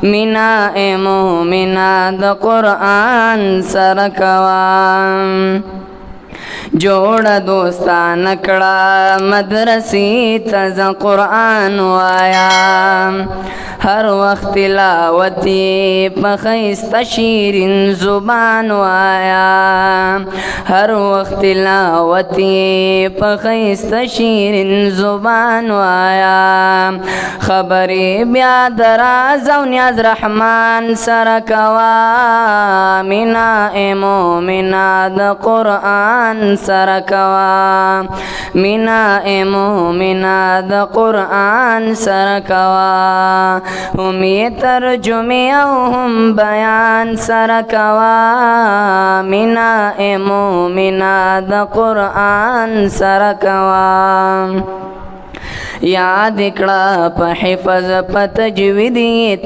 مینا مومنا د قرآن سره کوا جوړ دوستان کړه مدرسې ته ځه قرآن وایا هر وخت تلاوتي په ښایسته شیرین زبان وایا هر وخت تلاوتي په ښایسته شیرین زبان وایا خبرې بیا د راز او نیاز رحمان سره کوا مینا مومنا د قرآن سره کوا مینا مومنا د قرآن سره کوا هم یې ترجمه او هم بیان سره کوا مینا مومنا د قرآن سره کوا یاد کړه په حفظ په تجوید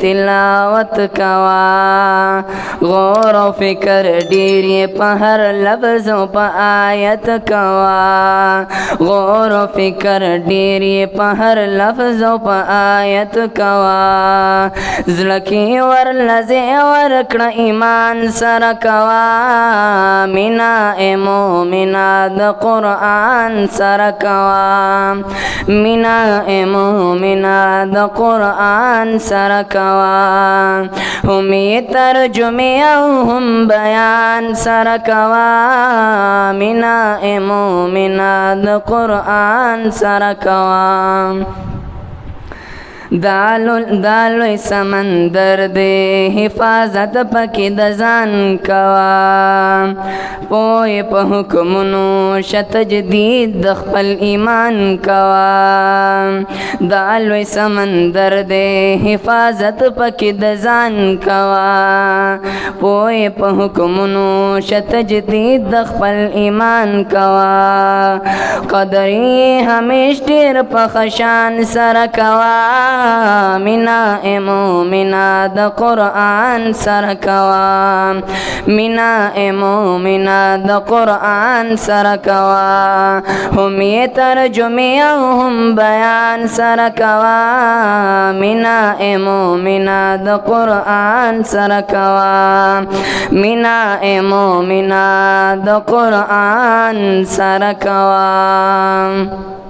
تلاوت کوا غور او فکر ډیر په هر لفظ او په آیت کوا غور او فکر ډیر په هر لفظ او په آیت کوا زلکی ور لزه ور کړه ایمان سره کوا مینا مومنا د قرآن سره کوا مینا مومنا د قرآن سره کوا هم یې ترجمه او هم بیان سره کوا مینا مومنا د قرآن سره کوا دالوی سمندر دے حفاظت پکی د ځان کوا پوی په حکمونو شتجدید د خپل ایمان کوا دالوی سمندر دے حفاظت پکی د ځان کوا پوی په حکمونو شتجدید د خپل ایمان کوا قدرې همیش ډیر په خشان سره کوا مینا مومنا د قرآن سره کوا مینا مومنا د قرآن سره کوا هم یې ترجمه او هم بیان سره کوا مینا مومنا د قرآن سره کوا مینا مومنا د قرآن سره کوا